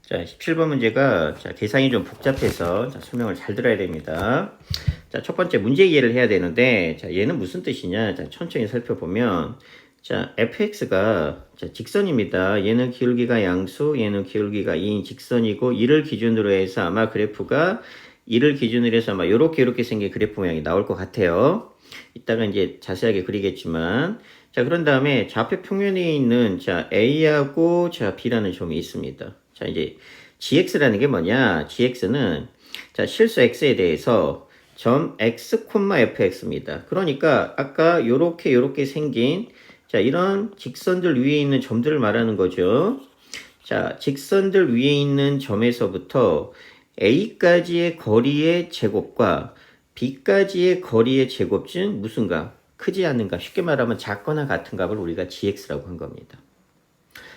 자, 17번 문제가 자, 대상이 좀 복잡해서 자, 설명을 잘 들어야 됩니다. 자, 첫 번째 문제 이해를 해야 되는데 자, 얘는 무슨 뜻이냐? 자, 천천히 살펴보면 자, fx가 자, 직선입니다. 얘는 기울기가 양수, 얘는 기울기가 2인 직선이고 이를 기준으로 해서 아마 그래프가 이를 기준으로 해서 아마 요렇게 생긴 그래프 모양이 나올 것 같아요. 이따가 이제 자세하게 그리겠지만 자, 그런 다음에 좌표 평면에 있는 자, A하고 자, B라는 점이 있습니다. 자, 이제 gx라는 게 뭐냐? gx는 자, 실수 x에 대해서 점 x, fx입니다. 그러니까 아까 요렇게 생긴 자, 이런 직선들 위에 있는 점들을 말하는 거죠. 자, 직선들 위에 있는 점에서부터 A까지의 거리의 제곱과 B까지의 거리의 제곱 중 무슨 값? 크지 않는 값. 쉽게 말하면 작거나 같은 값을 우리가 gx라고 한 겁니다.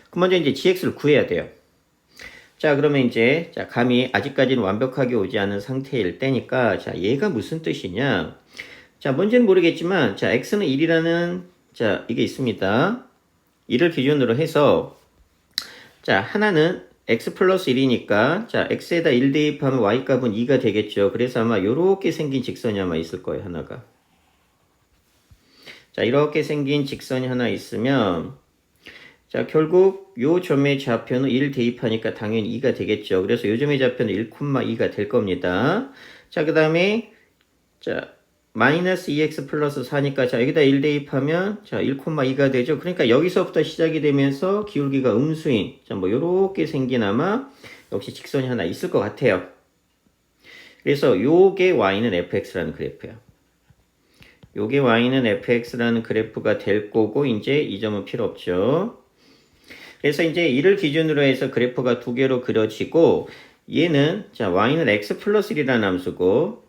그럼 먼저 이제 gx를 구해야 돼요. 자, 그러면 이제 자, 감이 아직까지는 완벽하게 오지 않은 상태일 때니까 자, 얘가 무슨 뜻이냐? 자, 뭔지는 모르겠지만 자, x는 1이라는 자, 이게 있습니다. 1을 기준으로 해서 자, 하나는 x 플러스 1이니까 자, x에다 1 대입하면 y 값은 2가 되겠죠. 그래서 아마 요렇게 생긴 직선이 아마 있을 거예요, 하나가. 자, 이렇게 생긴 직선이 하나 있으면 자, 결국 요 점의 좌표는 1 대입하니까 당연히 2가 되겠죠. 그래서 요 점의 좌표는 1,2가 될 겁니다. 자, 그 다음에 자, 마이너스 2x 플러스 4니까 자, 여기다 1 대입하면 자, 1,2가 되죠. 그러니까 여기서부터 시작이 되면서 기울기가 음수인 자, 뭐 요렇게 생긴 아마 역시 직선이 하나 있을 것 같아요. 그래서 요게 y는 fx라는 그래프예요. 요게 y는 fx라는 그래프가 될 거고 이제 이 점은 필요 없죠. 그래서 이제 이를 기준으로 해서 그래프가 두 개로 그려지고 얘는 자 y는 x 플러스 1이라는 함수고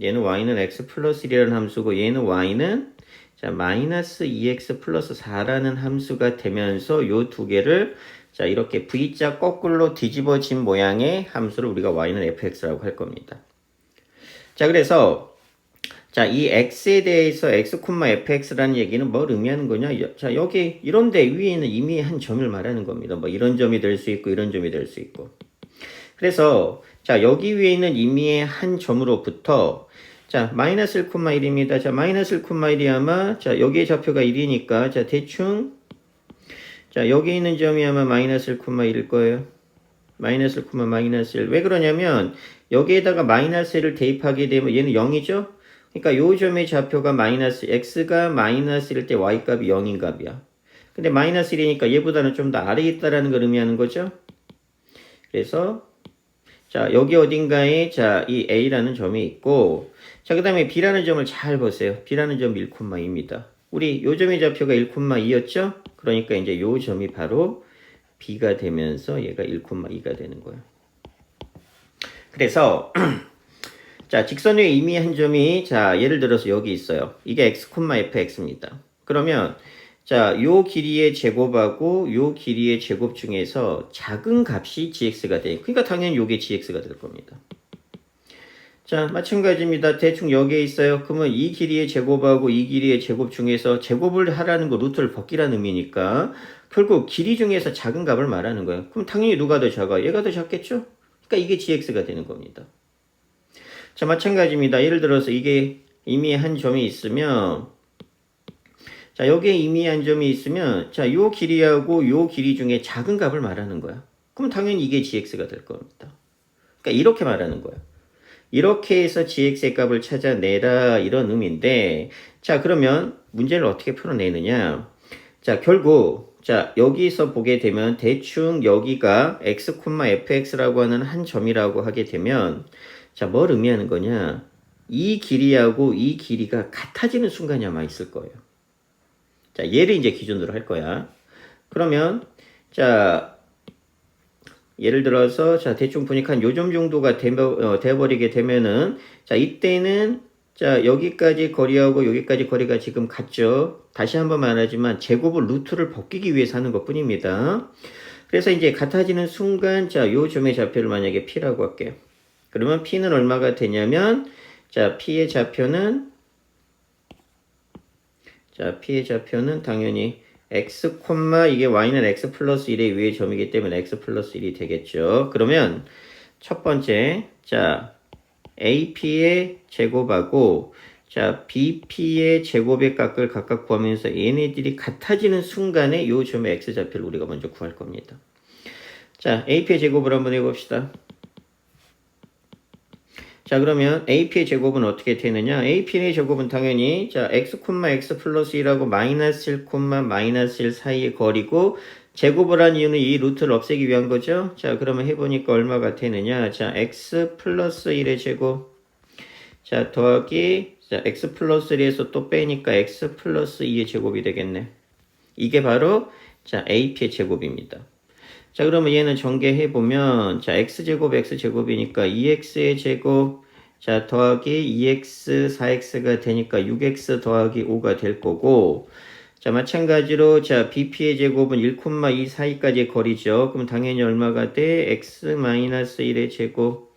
얘는 y는 x 플러스 1이라는 함수고 얘는 y는 자 마이너스 2x 플러스 4라는 함수가 되면서 요 두 개를 자 이렇게 V자 거꾸로 뒤집어진 모양의 함수를 우리가 y는 fx라고 할 겁니다. 자 그래서 자, 이 x에 대해서 x, fx라는 얘기는 뭘 의미하는 거냐? 자, 여기 이런데 위에는 이미 한 점을 말하는 겁니다. 뭐 이런 점이 될 수 있고 이런 점이 될 수 있고. 그래서 자, 여기 위에 있는 이미의 한 점으로부터 자, 마이너스 1,1입니다. 자, 마이너스 1,1이 아마 자, 여기에 좌표가 1이니까 자, 대충 자, 여기 있는 점이 아마 마이너스 1,1일 거예요. 마이너스 1, 마이너스 1. 왜 그러냐면 여기에다가 마이너스 1을 대입하게 되면 얘는 0이죠? 그러니까 요 점의 좌표가 마이너스 x가 마이너스일 때 y 값이 0인 값이야. 근데 마이너스 1이니까 얘보다는 좀 더 아래에 있다라는 걸 의미하는 거죠. 그래서 자 여기 어딘가에 자 이 a라는 점이 있고 자 그 다음에 b라는 점을 잘 보세요. b라는 점 1,2입니다. 우리 요 점의 좌표가 1,2였죠? 그러니까 이제 요 점이 바로 b가 되면서 얘가 1,2가 되는 거예요. 그래서 자, 직선 위에 이미 한 점이 자, 예를 들어서 여기 있어요. 이게 x, fx입니다. 그러면 자, 요 길이의 제곱하고 요 길이의 제곱 중에서 작은 값이 gx가 돼. 그러니까 당연히 요게 gx가 될 겁니다. 자, 마찬가지입니다. 대충 여기에 있어요. 그러면 이 길이의 제곱하고 이 길이의 제곱 중에서 제곱을 하라는 거 루트를 벗기라는 의미니까 결국 길이 중에서 작은 값을 말하는 거예요. 그럼 당연히 누가 더 작아? 얘가 더 작겠죠? 그러니까 이게 gx가 되는 겁니다. 자, 마찬가지입니다. 예를 들어서 이게 이미 한 점이 있으면 자, 여기에 이미 한 점이 있으면 자, 요 길이하고 요 길이 중에 작은 값을 말하는 거야. 그럼 당연히 이게 gx가 될 겁니다. 그러니까 이렇게 말하는 거야. 이렇게 해서 gx의 값을 찾아내라 이런 의미인데 자, 그러면 문제를 어떻게 풀어내느냐? 자, 결국 자, 여기서 보게 되면 대충 여기가 x, fx라고 하는 한 점이라고 하게 되면 자, 뭘 의미하는 거냐? 이 길이하고 이 길이가 같아지는 순간이 아마 있을 거예요. 자, 얘를 이제 기준으로 할 거야. 그러면, 자, 예를 들어서, 자, 대충 보니까 한 요 점 정도가 돼버리게 되면은, 자, 이때는, 자, 여기까지 거리하고 여기까지 거리가 지금 같죠? 다시 한번 말하지만, 제곱을 루트를 벗기기 위해서 하는 것 뿐입니다. 그래서 이제 같아지는 순간, 자, 요 점의 좌표를 만약에 P라고 할게요. 그러면 P는 얼마가 되냐면 자 P의 좌표는 당연히 x, 이게 y는 x 플러스 1의 위의 점이기 때문에 x 플러스 1이 되겠죠. 그러면 첫 번째, 자, AP의 제곱하고 자, BP의 제곱의 값을 각각 구하면서 얘네들이 같아지는 순간에 이 점의 x좌표를 우리가 먼저 구할 겁니다. 자, AP의 제곱을 한번 해봅시다. 자, 그러면 AP의 제곱은 어떻게 되느냐? AP의 제곱은 당연히 자, x, x 플러스 1하고 마이너스 1, 마이너스 1 사이의 거리고 제곱을 한 이유는 이 루트를 없애기 위한 거죠. 자, 그러면 해보니까 얼마가 되느냐? 자, x 플러스 1의 제곱 자, 더하기 자, x 플러스 1에서 또 빼니까 x 플러스 2의 제곱이 되겠네. 이게 바로 자, AP의 제곱입니다. 자, 그러면 얘는 전개해보면, 자, x제곱이니까 2x의 제곱, 자, 더하기 2x, 4x가 되니까 6x 더하기 5가 될 거고, 자, 마찬가지로, 자, bp의 제곱은 1,2 사이까지의 거리죠. 그럼 당연히 얼마가 돼? x-1의 제곱,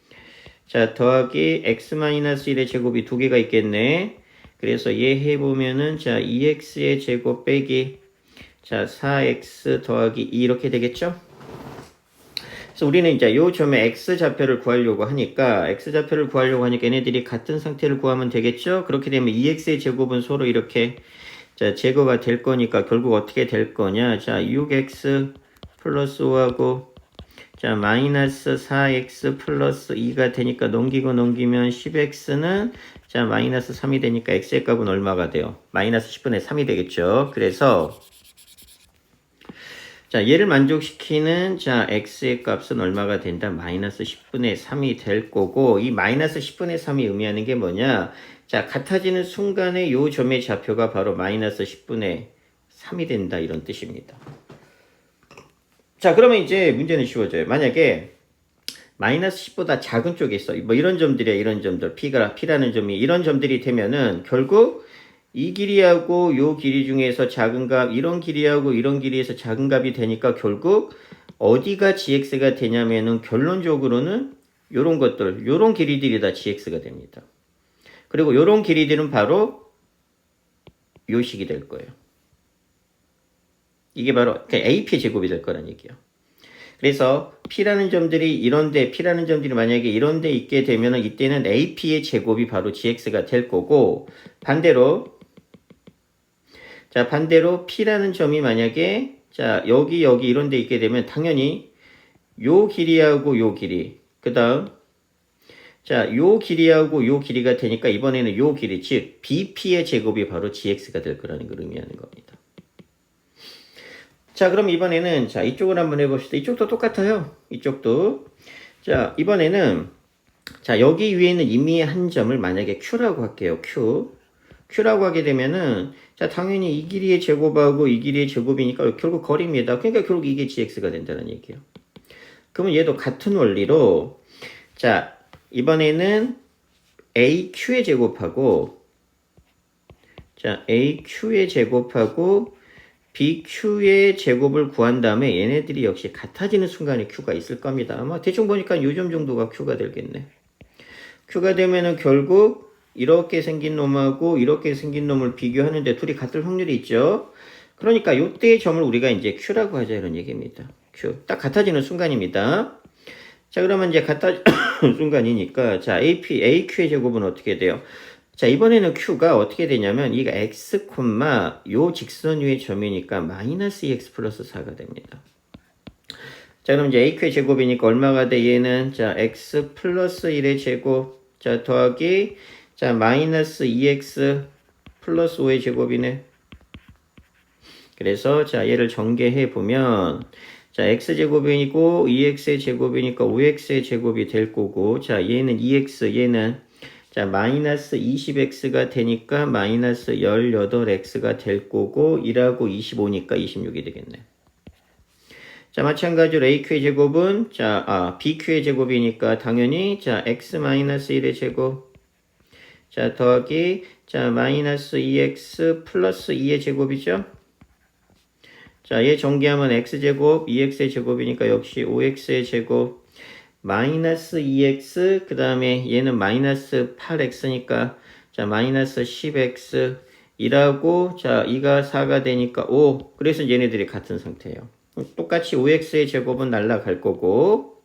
자, 더하기 x-1의 제곱이 두 개가 있겠네. 그래서 얘 해보면은, 자, 2x의 제곱 빼기, 자, 4x 더하기 2 이렇게 되겠죠? 그래서 우리는 이제 요 점의 x좌표를 구하려고 하니까 얘네들이 같은 상태를 구하면 되겠죠? 그렇게 되면 2x의 제곱은 서로 이렇게 자, 제거가 될 거니까 결국 어떻게 될 거냐? 자, 6x 플러스 5하고 자, 마이너스 4x 플러스 2가 되니까 넘기면 10x는 자, 마이너스 3이 되니까 x의 값은 얼마가 돼요? 마이너스 10분의 3이 되겠죠? 그래서 자, 얘를 만족시키는 자, x의 값은 얼마가 된다? 마이너스 10분의 3이 될 거고 이 마이너스 10분의 3이 의미하는 게 뭐냐? 자, 같아지는 순간에 요 점의 좌표가 바로 마이너스 10분의 3이 된다 이런 뜻입니다. 자, 그러면 이제 문제는 쉬워져요. 만약에 마이너스 10보다 작은 쪽에 있어. 뭐 이런 점들이야, 이런 점들. P라는 점이 이런 점들이 되면은 결국 이 길이하고 요 길이 중에서 작은 값, 이런 길이하고 이런 길이에서 작은 값이 되니까 결국 어디가 gx가 되냐면은 결론적으로는 요런 것들, 요런 길이들이 다 gx가 됩니다. 그리고 요런 길이들은 바로 요 식이 될 거예요. 이게 바로 AP의 제곱이 될 거란 얘기예요. 그래서 P라는 점들이 이런데, P라는 점들이 만약에 이런데 있게 되면은 이때는 AP의 제곱이 바로 gx가 될 거고 반대로 자, 반대로 P라는 점이 만약에 자, 여기 이런 데 있게 되면 당연히 요 길이하고 요 길이 그 다음 자, 요 길이하고 요 길이가 되니까 이번에는 요 길이 즉 BP의 제곱이 바로 gx가 될 거라는 걸 의미하는 겁니다. 자, 그럼 이번에는 자, 이쪽을 한번 해봅시다. 이쪽도 똑같아요. 이쪽도 자, 이번에는 자, 여기 위에는 이미 한 점을 만약에 Q라고 할게요. Q라고 하게 되면은 자, 당연히 이 길이의 제곱하고 이 길이의 제곱이니까 결국 거리입니다. 그러니까 결국 이게 gx가 된다는 얘기예요. 그러면 얘도 같은 원리로 자, 이번에는 AQ의 제곱하고 자, AQ의 제곱하고 BQ의 제곱을 구한 다음에 얘네들이 역시 같아지는 순간에 Q가 있을 겁니다. 아마 대충 보니까 요점 정도가 Q가 되겠네. Q가 되면은 결국 이렇게 생긴 놈하고 이렇게 생긴 놈을 비교하는데 둘이 같을 확률이 있죠. 그러니까 요때의 점을 우리가 이제 Q라고 하자 이런 얘기입니다. Q. 딱 같아지는 순간입니다. 자, 그러면 이제 같아지는 순간이니까 자, AQ의 제곱은 어떻게 돼요? 자, 이번에는 Q가 어떻게 되냐면 이가 x, 요 직선 위의 점이니까 마이너스 2x 플러스 4가 됩니다. 자, 그럼 이제 AQ의 제곱이니까 얼마가 돼? 얘는 자, x 플러스 1의 제곱 자, 더하기 자, 마이너스 2x 플러스 5의 제곱이네. 그래서 자, 얘를 전개해 보면 자, x제곱이고 2x의 제곱이니까 5x의 제곱이 될 거고 자, 얘는 2x, 얘는 자, 마이너스 20x가 되니까 마이너스 18x가 될 거고 1하고 25니까 26이 되겠네. 자, 마찬가지로 AQ의 제곱은 자, BQ의 제곱이니까 당연히 자, x-1의 제곱 자, 더하기 자, 마이너스 2x 플러스 2의 제곱이죠. 자, 얘 전개하면 x제곱 2x의 제곱이니까 역시 5x의 제곱 마이너스 2x 그 다음에 얘는 마이너스 8x니까 자 마이너스 10x 2라고, 자, 2가 4가 되니까 5. 그래서 얘네들이 같은 상태예요. 똑같이 5x의 제곱은 날라갈 거고,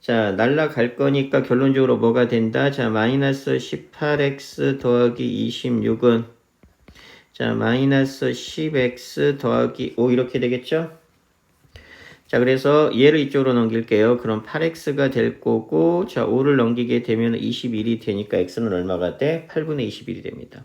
자, 날라갈 거니까 결론적으로 뭐가 된다? 자, 마이너스 18x 더하기 26은, 자, 마이너스 10x 더하기 5 이렇게 되겠죠? 자, 그래서 얘를 이쪽으로 넘길게요. 그럼 8x가 될 거고, 자, 5를 넘기게 되면 21이 되니까 x는 얼마가 돼? 8분의 21이 됩니다.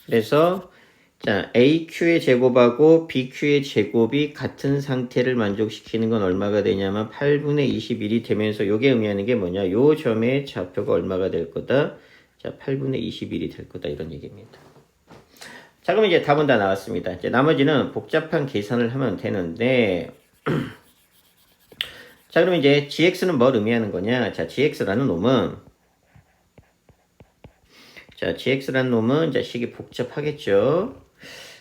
그래서 자, AQ의 제곱하고 BQ의 제곱이 같은 상태를 만족시키는 건 얼마가 되냐면 8분의 21이 되면서 이게 의미하는 게 뭐냐? 요 점의 좌표가 얼마가 될 거다? 자, 8분의 21이 될 거다. 이런 얘기입니다. 자, 그럼 이제 답은 다 나왔습니다. 이제 나머지는 복잡한 계산을 하면 되는데 자, 그럼 이제 gx는 뭘 의미하는 거냐? 자, gx라는 놈은 자, 식이 복잡하겠죠?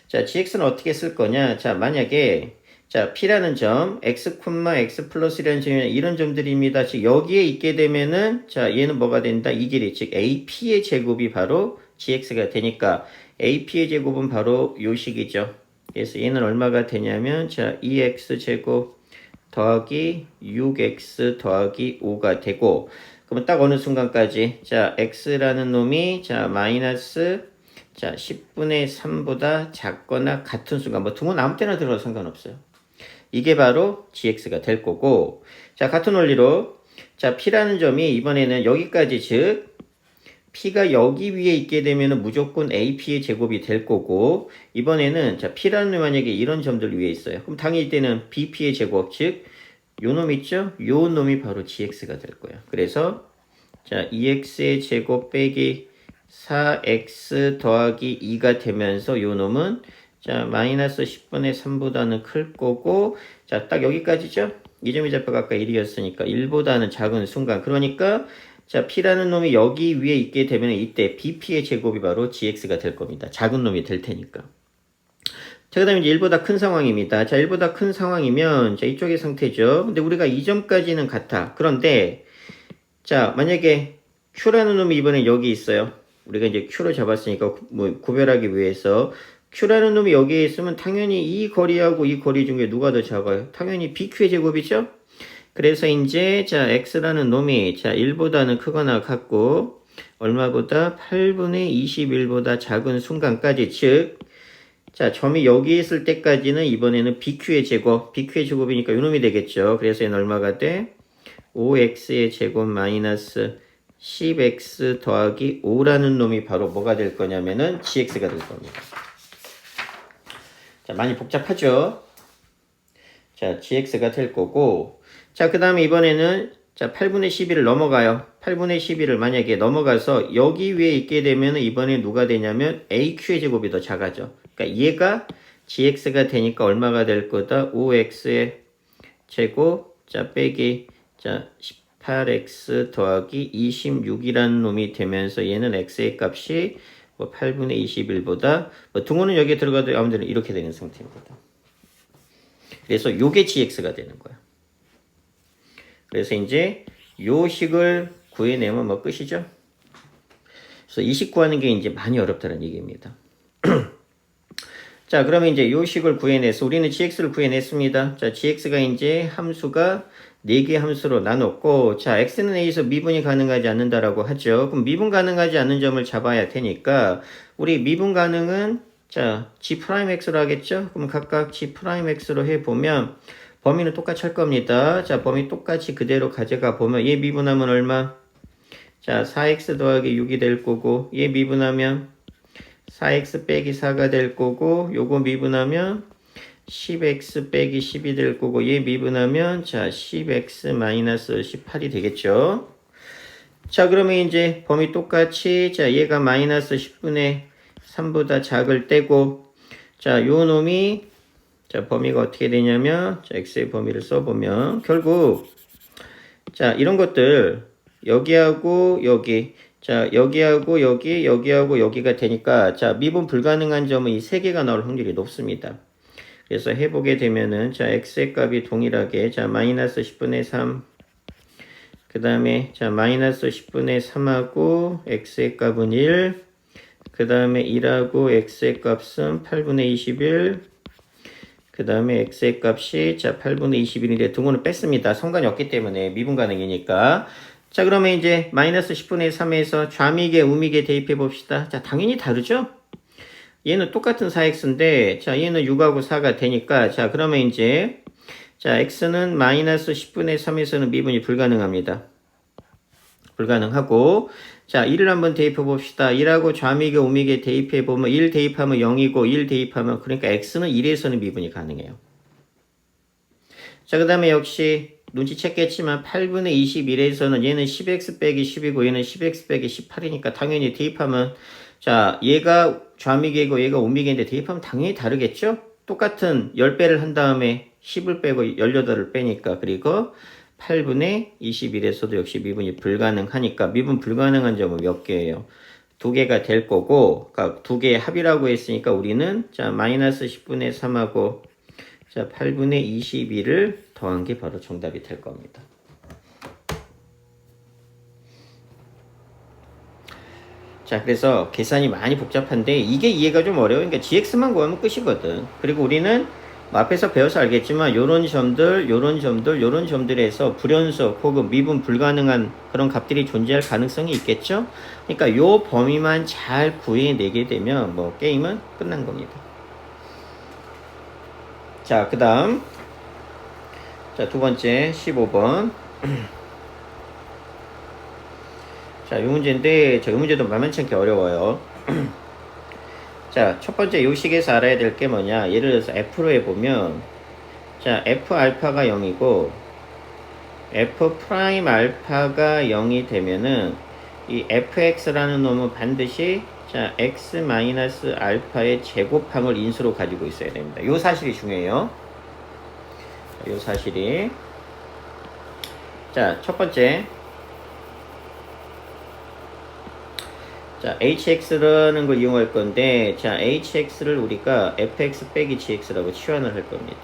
자, gx는 어떻게 쓸 거냐? 자, 만약에 자, p라는 점, x, x 플러스라는 점이 이런 점들입니다. 즉, 여기에 있게 되면은 자, 얘는 뭐가 된다? 이 길이, 즉, ap의 제곱이 바로 gx가 되니까 ap의 제곱은 바로 요 식이죠. 그래서 얘는 얼마가 되냐면 자, 2x 제곱 더하기 6x 더하기 5가 되고 그러면 딱 어느 순간까지 자, x라는 놈이 자, 마이너스 자, 10분의 3보다 작거나 같은 순간 뭐 등은 아무 때나 들어도 상관없어요. 이게 바로 gx가 될 거고 자, 같은 원리로 자, p라는 점이 이번에는 여기까지 즉 p가 여기 위에 있게 되면 무조건 ap의 제곱이 될 거고 이번에는 자, p라는 놈이 만약에 이런 점들 위에 있어요. 그럼 당연히 이때는 bp의 제곱 즉 요 놈 있죠? 요 놈이 바로 gx가 될 거예요. 그래서 자, 2x의 제곱 빼기 4x 더하기 2가 되면서 요 놈은 자, 마이너스 10분의 3보다는 클 거고 자, 딱 여기까지죠? 이 점의 좌표가 아까 1이었으니까 1보다는 작은 순간 그러니까 자, p라는 놈이 여기 위에 있게 되면 이때 bp의 제곱이 바로 gx가 될 겁니다. 작은 놈이 될 테니까. 자, 그 다음에 이제 1보다 큰 상황입니다. 자, 1보다 큰 상황이면 자, 이쪽의 상태죠. 근데 우리가 이 점까지는 같아. 그런데 자, 만약에 q라는 놈이 이번에 여기 있어요. 우리가 이제 q를 잡았으니까 뭐 구별하기 위해서 q라는 놈이 여기에 있으면 당연히 이 거리하고 이 거리 중에 누가 더 작아요? 당연히 bq의 제곱이죠? 그래서 이제 자, x라는 놈이 자, 1보다는 크거나 같고 얼마보다 8분의 21보다 작은 순간까지 즉 자, 점이 여기 있을 때까지는 이번에는 bq의 제곱이니까 이놈이 되겠죠. 그래서 얘는 얼마가 돼? 5x의 제곱 마이너스 10x 더하기 5라는 놈이 바로 뭐가 될 거냐면은 gx가 될 겁니다. 자, 많이 복잡하죠? 자, gx가 될 거고 자, 그 다음에 이번에는 자, 8분의 11을 넘어가요. 8분의 11을 만약에 넘어가서 여기 위에 있게 되면 이번에 누가 되냐면 aq의 제곱이 더 작아져. 그러니까 얘가 gx가 되니까 얼마가 될 거다? 5x의 제곱 자, 빼기 자, 18x 더하기 26이라는 놈이 되면서 얘는 x의 값이 뭐 8분의 21보다 뭐 등호는 여기에 들어가도 아무데나 이렇게 되는 상태입니다. 그래서 요게 gx가 되는 거야. 그래서 이제 요 식을 구해내면 뭐 끝이죠. 그래서 이 식 구하는 게 이제 많이 어렵다는 얘기입니다. 자, 그러면 이제 요 식을 구해내서 우리는 gx를 구해냈습니다. 자, gx가 이제 함수가 4개 함수로 나눴고 자, x는 a에서 미분이 가능하지 않는다라고 하죠. 그럼 미분 가능하지 않는 점을 잡아야 되니까 우리 미분 가능은 자, g'x로 하겠죠. 그럼 각각 g'x로 해보면 범위는 똑같이 할 겁니다. 자, 범위 똑같이 그대로 가져가 보면 얘 미분하면 얼마? 자, 4x 더하기 6이 될 거고 얘 미분하면 4x 빼기 4가 될 거고 요거 미분하면 10x 빼기 10이 될 거고 얘 미분하면 자 10x 마이너스 18이 되겠죠. 자, 그러면 이제 범위 똑같이 자 얘가 마이너스 10분의 3보다 작을 때고 자 요 놈이 자 범위가 어떻게 되냐면 자 x의 범위를 써보면 결국 자 이런 것들 여기하고 여기 자 여기하고 여기 여기하고 여기가 되니까 자 미분 불가능한 점은 이 세 개가 나올 확률이 높습니다. 그래서 해보게 되면은 자 x의 값이 동일하게 자 마이너스 10분의 3 그 다음에 자 마이너스 10분의 3하고 x의 값은 1 그 다음에 2라고 x의 값은 8분의 21. 그 다음에 x의 값이 자 8분의 21인데 등호는 뺐습니다. 상관이 없기 때문에 미분 가능이니까. 자 그러면 이제 마이너스 10분의 3에서 좌미계 우미계 대입해 봅시다. 자 당연히 다르죠? 얘는 똑같은 4x인데 자 얘는 6하고 4가 되니까 자 그러면 이제 자 x는 마이너스 10분의 3에서는 미분이 불가능합니다. 불가능하고 자 1을 한번 대입해 봅시다. 1하고 좌미계 우미계 대입해 보면 1 대입하면 0이고 1 대입하면 그러니까 x는 1에서는 미분이 가능해요. 자 그 다음에 역시 눈치챘겠지만 8분의 21에서는 얘는 10x 빼기 10이고 얘는 10x 빼기 18이니까 당연히 대입하면 자 얘가 좌미계고 얘가 우미계인데 대입하면 당연히 다르겠죠? 똑같은 10배를 한 다음에 10을 빼고 18을 빼니까 그리고 8분의 21에서도 역시 미분이 불가능하니까 미분 불가능한 점은 몇 개예요? 두 개가 될 거고 그러니까 두 개의 합이라고 했으니까 우리는 자 마이너스 10분의 3하고 자 8분의 21을 더한 게 바로 정답이 될 겁니다. 자 그래서 계산이 많이 복잡한데 이게 이해가 좀 어려워. 그러니까 gx만 구하면 끝이거든. 그리고 우리는 뭐 앞에서 배워서 알겠지만 요런 점들 요런 점들 요런 점들에서 불연속 혹은 미분 불가능한 그런 값들이 존재할 가능성이 있겠죠. 그러니까 요 범위만 잘 구해내게 되면 뭐 게임은 끝난 겁니다. 자 그 다음 자 두 번째 15번 자, 이 문제인데, 이 문제도 만만치 않게 어려워요. 자, 첫 번째 요식에서 알아야 될 게 뭐냐. 예를 들어서 F로 해보면, 자, F 알파가 0이고, F 프라임 알파가 0이 되면은, 이 fx라는 놈은 반드시, 자, x 마이너스 알파의 제곱항을 인수로 가지고 있어야 됩니다. 요 사실이 중요해요. 요 사실이. 자, 첫 번째. 자, hx라는 걸 이용할 건데, 자, hx를 우리가 fx 빼기 gx라고 치환을 할 겁니다.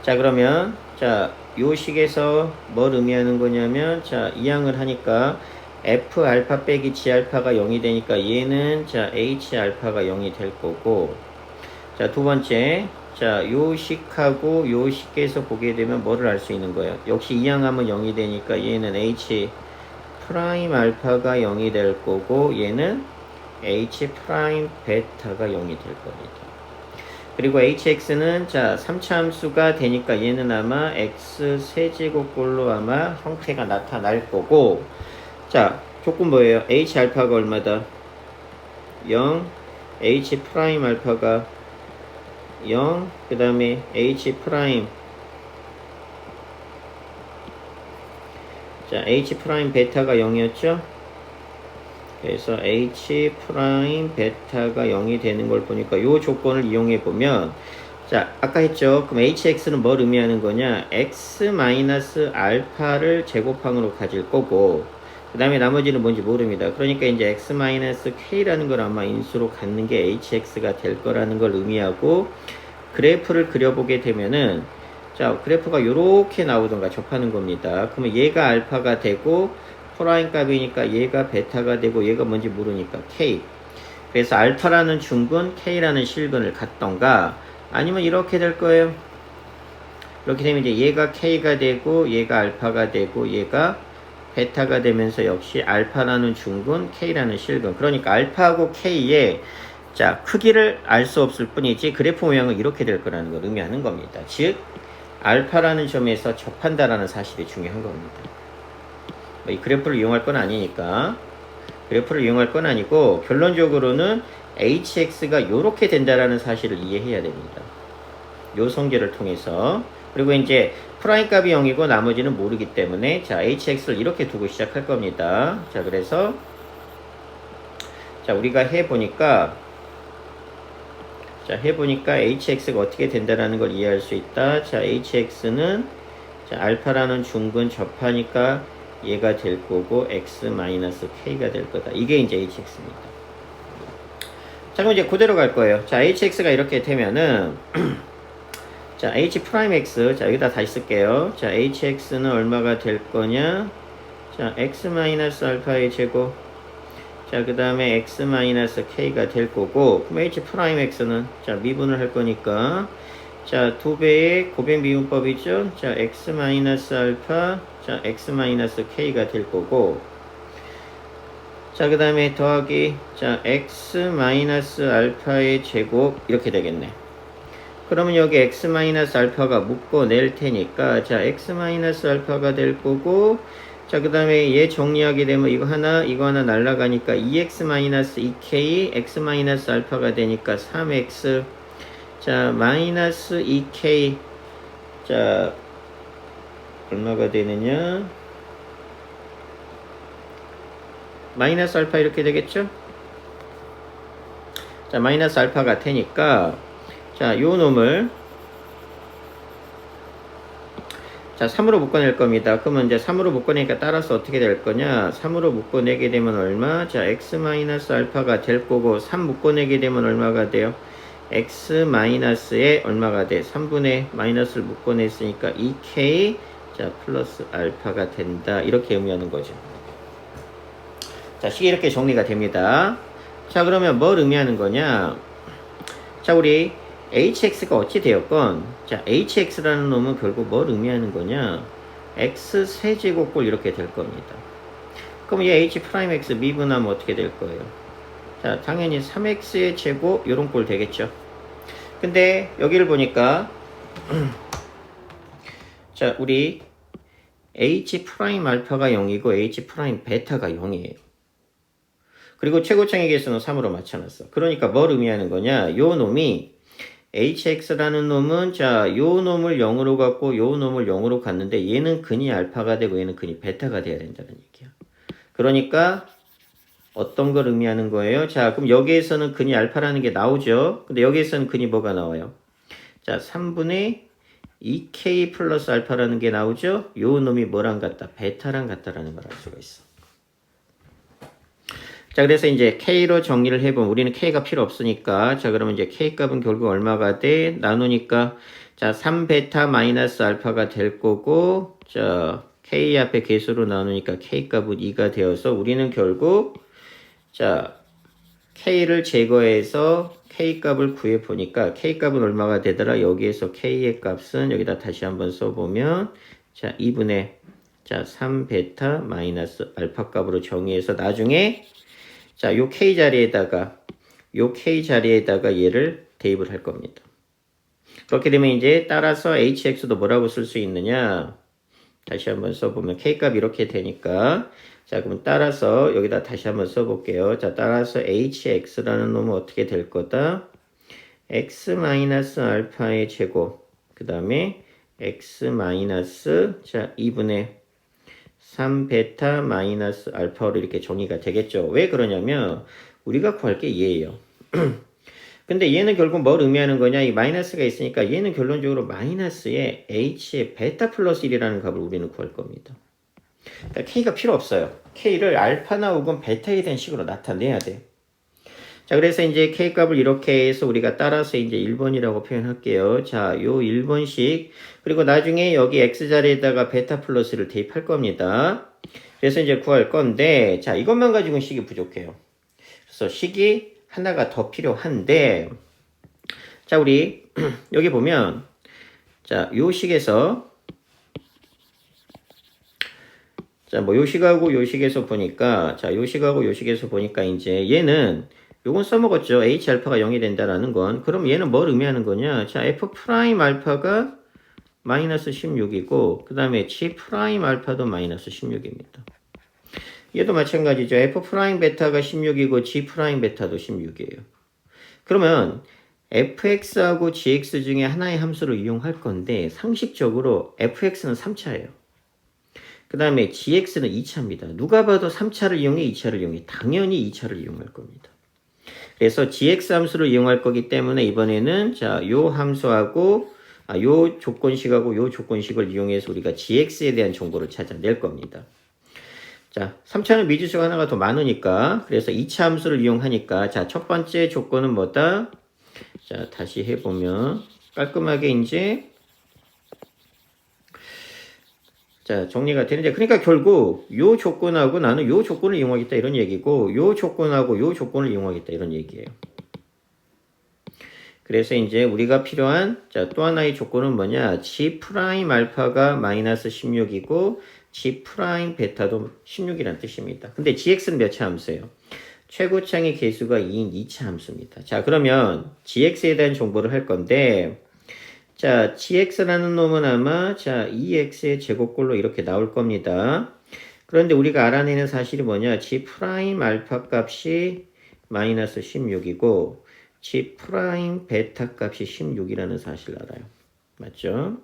자, 그러면, 자, 요 식에서 뭘 의미하는 거냐면, 자, 이항을 하니까, f 알파 빼기 g 알파가 0이 되니까, 얘는, 자, h 알파가 0이 될 거고, 자, 두 번째, 자, 요 식하고 요 식에서 보게 되면 뭐를 알 수 있는 거예요? 역시 이항하면 0이 되니까, 얘는 h 프라임 알파가 0이 될 거고 얘는 h 프라임 베타가 0이 될 겁니다. 그리고 hx는 자 3차 함수가 되니까 얘는 아마 x 세제곱꼴로 아마 형태가 나타날 거고 자 조건 뭐예요? h 알파가 얼마다? 0 h 프라임 알파가 0 그 다음에 h 프라임 자, h 프라임 베타가 0이었죠? 그래서 h 프라임 베타가 0이 되는 걸 보니까 이 조건을 이용해 보면 자, 아까 했죠? 그럼 hx는 뭘 의미하는 거냐? x 마이너스 알파를 제곱항으로 가질 거고 그 다음에 나머지는 뭔지 모릅니다. 그러니까 이제 x 마이너스 k라는 걸 아마 인수로 갖는 게 hx가 될 거라는 걸 의미하고 그래프를 그려보게 되면은 자, 그래프가 이렇게 나오던가 접하는 겁니다. 그러면 얘가 알파가 되고 프라임 값이니까 얘가 베타가 되고 얘가 뭔지 모르니까 k. 그래서 알파라는 중근, k라는 실근을 갖던가 아니면 이렇게 될 거예요. 이렇게 되면 이제 얘가 k가 되고 얘가 알파가 되고 얘가 베타가 되면서 역시 알파라는 중근, k라는 실근. 그러니까 알파하고 k의 자, 크기를 알 수 없을 뿐이지 그래프 모양은 이렇게 될 거라는 걸 의미하는 겁니다. 즉 알파라는 점에서 접한다라는 사실이 중요한 겁니다. 이 그래프를 이용할 건 아니니까 그래프를 이용할 건 아니고 결론적으로는 hx가 이렇게 된다라는 사실을 이해해야 됩니다. 요 성질을 통해서 그리고 이제 프라임 값이 0이고 나머지는 모르기 때문에 자 hx를 이렇게 두고 시작할 겁니다. 자 그래서 자 우리가 해보니까 자, 해보니까 hx가 어떻게 된다라는 걸 이해할 수 있다. 자, hx는 자, 알파라는 중근 접하니까 얘가 될 거고 x-k가 될 거다. 이게 이제 hx입니다. 자, 그럼 이제 그대로 갈 거예요. 자, hx가 이렇게 되면은 자, h'(x) 자, 여기다 다시 쓸게요. 자, hx는 얼마가 될 거냐? 자, x-알파의 제곱 자, 그 다음에 x-k가 될 거고, 그럼 h'x는, 자, 미분을 할 거니까, 자, 2배의 고백 미분법이죠. 자, x-알파, 자, x-k가 될 거고, 자, 그 다음에 더하기, 자, x-알파의 제곱, 이렇게 되겠네. 그러면 여기 x-알파가 묶어낼 테니까, 자, x-알파가 될 거고, 자, 그 다음에 얘 정리하게 되면 이거 하나 날라가니까 2x-2k, x-알파가 되니까 3x, 자, 마이너스 2k, 자, 얼마가 되느냐? 마이너스 알파 이렇게 되겠죠? 자, 마이너스 알파가 되니까, 자, 요 놈을, 자, 3으로 묶어낼 겁니다. 그러면 이제 3으로 묶어내니까 따라서 어떻게 될 거냐? 3으로 묶어내게 되면 얼마? 자, x-알파가 될 거고, 3 묶어내게 되면 얼마가 돼요? x-에 얼마가 돼? 3분의 마이너스를 묶어냈으니까 2k, 자, 플러스 알파가 된다. 이렇게 의미하는 거죠. 자, 식이 이렇게 정리가 됩니다. 자, 그러면 뭘 의미하는 거냐? 자, 우리 hx가 어찌 되었건, 자, hx라는 놈은 결국 뭘 의미하는 거냐? x 세제곱꼴 이렇게 될 겁니다. 그럼 이 h'x 미분하면 어떻게 될 거예요? 자, 당연히 3x의 제곱 요런 꼴 되겠죠. 근데 여기를 보니까 자, 우리 h'알파가 0이고 h'베타가 0이에요. 그리고 최고창의 개수는 3으로 맞춰놨어. 그러니까 뭘 의미하는 거냐? 요 놈이 hx라는 놈은 자, 요 놈을 0으로 갖고 요 놈을 0으로 갔는데 얘는 근이 알파가 되고 얘는 근이 베타가 돼야 된다는 얘기야. 그러니까 어떤 걸 의미하는 거예요? 자, 그럼 여기에서는 근이 알파라는 게 나오죠. 근데 여기에서는 근이 뭐가 나와요? 자, 3분의 2k 플러스 알파라는 게 나오죠. 요 놈이 뭐랑 같다? 베타랑 같다라는 걸 알 수가 있어. 자, 그래서 이제 K로 정리를 해보면 우리는 K가 필요 없으니까 자, 그러면 이제 K 값은 결국 얼마가 돼? 나누니까 자, 3베타 마이너스 알파가 될 거고 자, K 앞에 개수로 나누니까 K 값은 2가 되어서 우리는 결국 자, K를 제거해서 K 값을 구해 보니까 K 값은 얼마가 되더라? 여기에서 K의 값은 여기다 다시 한번 써보면 자, 2분의 자, 3베타 마이너스 알파 값으로 정의해서 나중에 자, 요 K 자리에다가 얘를 대입을 할 겁니다. 그렇게 되면 이제 따라서 hx도 뭐라고 쓸 수 있느냐? 다시 한번 써보면 K 값 이렇게 되니까 자, 그럼 따라서 여기다 다시 한번 써볼게요. 자, 따라서 hx라는 놈은 어떻게 될 거다? x-알파의 제곱 그 다음에 x- 자, 2분의 3베타 마이너스 알파로 이렇게 정의가 되겠죠. 왜 그러냐면 우리가 구할 게 얘예요. 근데 얘는 결국 뭘 의미하는 거냐? 이 마이너스가 있으니까 얘는 결론적으로 마이너스에 h의 베타 플러스 1이라는 값을 우리는 구할 겁니다. 그러니까 k가 필요 없어요. k를 알파나 혹은 베타에 대한 식으로 나타내야 돼. 자, 그래서 이제 k 값을 이렇게 해서 우리가 따라서 이제 1번이라고 표현할게요. 자, 요 1번씩 그리고 나중에 여기 x 자리에다가 베타 플러스를 대입할 겁니다. 그래서 이제 구할 건데 자, 이것만 가지고는 식이 부족해요. 그래서 식이 하나가 더 필요한데 자, 우리 여기 보면 자, 요 식에서 자, 뭐 요 식하고 요 식에서 보니까 자, 요 식하고 요 식에서 보니까 이제 얘는 요건 써먹었죠. h 알파가 0이 된다라는 건. 그럼 얘는 뭘 의미하는 거냐? 자, f 프라임 알파가 마이너스 16이고 그 다음에 g 프라임 알파도 마이너스 16입니다. 얘도 마찬가지죠. f 프라임 베타가 16이고 g 프라임 베타도 16이에요. 그러면 fx하고 gx 중에 하나의 함수를 이용할 건데 상식적으로 fx는 3차예요. 그 다음에 gx는 2차입니다. 누가 봐도 3차를 이용해 2차를 이용해. 당연히 2차를 이용할 겁니다. 그래서 gx 함수를 이용할 거기 때문에 이번에는 자, 요 함수하고 요 조건식하고 요 조건식을 이용해서 우리가 gx에 대한 정보를 찾아낼 겁니다. 자, 3차는 미지수가 하나가 더 많으니까 그래서 2차 함수를 이용하니까 자, 첫 번째 조건은 뭐다? 자, 다시 해보면 깔끔하게 이제 자, 정리가 되는데, 그러니까 결국 요 조건하고 나는 요 조건을 이용하겠다 이런 얘기고, 요 조건하고 요 조건을 이용하겠다 이런 얘기예요. 그래서 이제 우리가 필요한 자, 또 하나의 조건은 뭐냐? G 프라임 알파가 마이너스 16이고 G 프라임 베타도 16이라는 뜻입니다. 근데 GX는 몇 차 함수예요? 최고창의 개수가 2인 2차 함수입니다. 자, 그러면 GX에 대한 정보를 할 건데 자, GX라는 놈은 아마 자, 2X의 제곱꼴로 이렇게 나올 겁니다. 그런데 우리가 알아내는 사실이 뭐냐? G 프라임 알파 값이 마이너스 16이고 G 프라임 베타 값이 16이라는 사실을 알아요. 맞죠?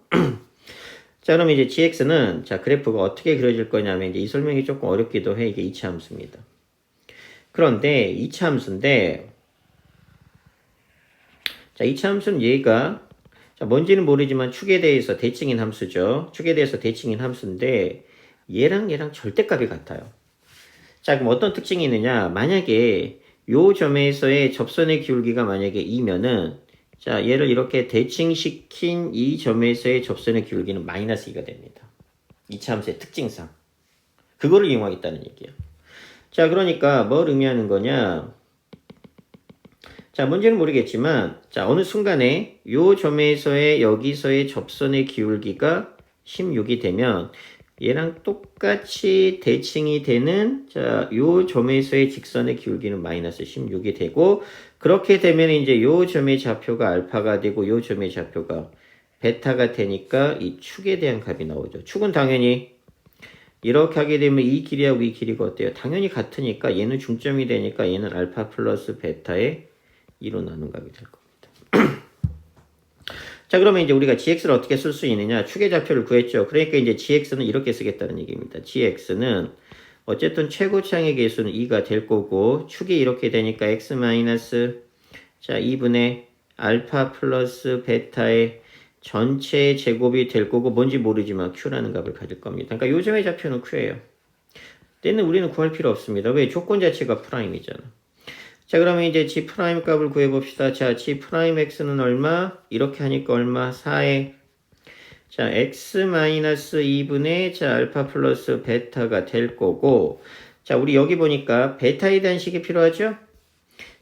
자, 그럼 이제 GX는 자, 그래프가 어떻게 그려질 거냐면 이제 이 설명이 조금 어렵기도 해. 이게 2차 함수입니다. 그런데 2차 함수인데 자, 2차 함수는 얘가 자, 뭔지는 모르지만 축에 대해서 대칭인 함수죠. 축에 대해서 대칭인 함수인데 얘랑 절대값이 같아요. 자, 그럼 어떤 특징이 있느냐? 만약에 요 점에서의 접선의 기울기가 만약에 2면은 자, 얘를 이렇게 대칭시킨 이 점에서의 접선의 기울기는 마이너스 2가 됩니다. 2차 함수의 특징상. 그거를 이용하겠다는 얘기예요. 자, 그러니까 뭘 의미하는 거냐? 자, 뭔지는 모르겠지만 자, 어느 순간에 요 점에서의 여기서의 접선의 기울기가 16이 되면 얘랑 똑같이 대칭이 되는 자, 요 점에서의 직선의 기울기는 마이너스 16이 되고 그렇게 되면 이제 요 점의 좌표가 알파가 되고 요 점의 좌표가 베타가 되니까 이 축에 대한 값이 나오죠. 축은 당연히 이렇게 하게 되면 이 길이하고 이 길이가 어때요? 당연히 같으니까 얘는 중점이 되니까 얘는 알파 플러스 베타의 2로 나눈 값이 될 겁니다. 자, 그러면 이제 우리가 gx를 어떻게 쓸 수 있느냐? 축의 좌표를 구했죠. 그러니까 이제 gx는 이렇게 쓰겠다는 얘기입니다. gx는 어쨌든 최고창의 개수는 2가 될 거고 축이 이렇게 되니까 x 마이너스 자 2분의 알파 플러스 베타의 전체 제곱이 될 거고 뭔지 모르지만 q라는 값을 가질 겁니다. 그러니까 요즘의 좌표는 q예요. 때는 우리는 구할 필요 없습니다. 왜? 조건 자체가 프라임이잖아. 자, 그러면 이제 g 프라임 값을 구해봅시다. 자, g 프라임 x는 얼마? 이렇게 하니까 얼마? 4에 자, x 마이너스 2분의 자, 알파 플러스 베타가 될 거고 자, 우리 여기 보니까 베타에 대한 식이 필요하죠?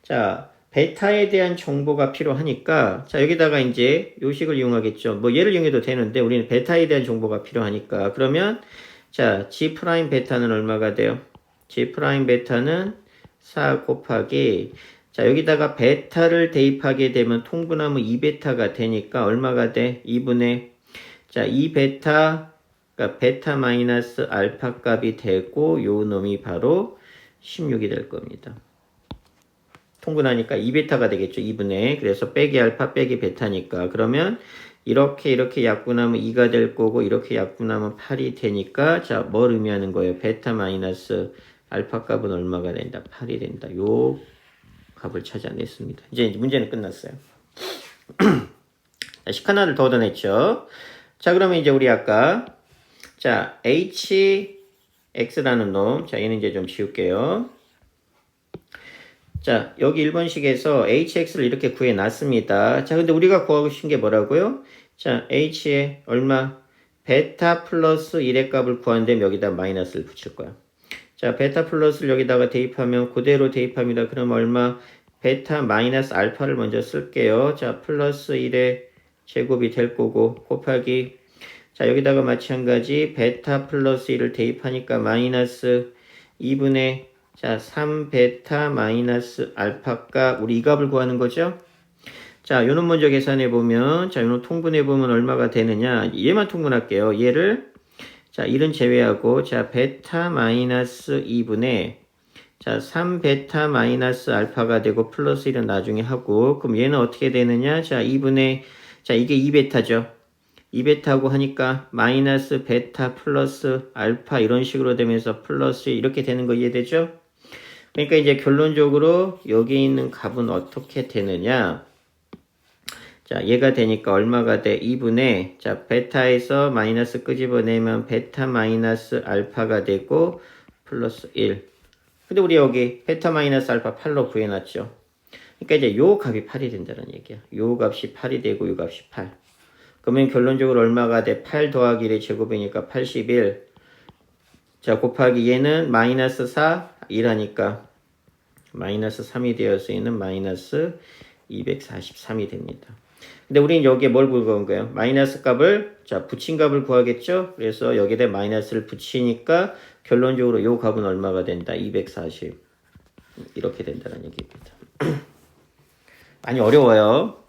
자, 베타에 대한 정보가 필요하니까 자, 여기다가 이제 요 식을 이용하겠죠. 뭐 얘를 이용해도 되는데 우리는 베타에 대한 정보가 필요하니까 그러면 자, g 프라임 베타는 얼마가 돼요? g 프라임 베타는 4 곱하기 자, 여기다가 베타를 대입하게 되면 통분하면 2베타가 되니까 얼마가 돼? 2분의 자, 2베타 그러니까 베타 마이너스 알파 값이 되고 요 놈이 바로 16이 될 겁니다. 통분하니까 2베타가 되겠죠. 2분의 그래서 빼기 알파 빼기 베타니까 그러면 이렇게 약분하면 2가 될 거고 이렇게 약분하면 8이 되니까 자, 뭘 의미하는 거예요? 베타 마이너스 알파 값은 얼마가 된다? 8이 된다. 요 값을 찾아냈습니다. 이제 문제는 끝났어요. 식 하나를 더 얻어냈죠. 자, 그러면 이제 우리 아까 자, hx라는 놈. 자, 얘는 이제 좀 지울게요. 자, 여기 1번식에서 hx를 이렇게 구해놨습니다. 자, 근데 우리가 구하고 싶은 게 뭐라고요? 자, h에 얼마? 베타 플러스 1의 값을 구하는데 여기다 마이너스를 붙일 거야. 자, 베타 플러스를 여기다가 대입하면 그대로 대입합니다. 그럼 얼마? 베타 마이너스 알파를 먼저 쓸게요. 자, 플러스 1의 제곱이 될 거고 곱하기 자, 여기다가 마찬가지 베타 플러스 1을 대입하니까 마이너스 2분의 자, 3베타 마이너스 알파가 우리 이 값을 구하는 거죠. 자, 요놈 먼저 계산해 보면 자, 요놈 통분해 보면 얼마가 되느냐? 얘만 통분할게요. 얘를 자, 1은 제외하고 자, 베타 마이너스 2분의 자, 3베타 마이너스 알파가 되고 플러스 1은 나중에 하고 그럼 얘는 어떻게 되느냐? 자, 2분의 자, 이게 2베타죠. 2베타고 하니까 마이너스 베타 플러스 알파 이런 식으로 되면서 플러스 이렇게 되는 거 이해되죠? 그러니까 이제 결론적으로 여기 있는 값은 어떻게 되느냐? 자, 얘가 되니까 얼마가 돼? 2분의 자, 베타에서 마이너스 끄집어내면 베타 마이너스 알파가 되고 플러스 1. 근데 우리 여기 베타 마이너스 알파 8로 구해놨죠. 그러니까 이제 요 값이 8이 된다는 얘기야. 요 값이 8이 되고 요 값이 8. 그러면 결론적으로 얼마가 돼? 8 더하기 1의 제곱이니까 81. 자, 곱하기 얘는 마이너스 4, 1하니까 마이너스 3이 되어서 얘는 마이너스 243이 됩니다. 근데 우리는 여기에 뭘 구한 거예요? 마이너스 값을, 자, 붙인 값을 구하겠죠? 그래서 여기에 마이너스를 붙이니까 결론적으로 요 값은 얼마가 된다? 240. 이렇게 된다는 얘기입니다. 많이 어려워요.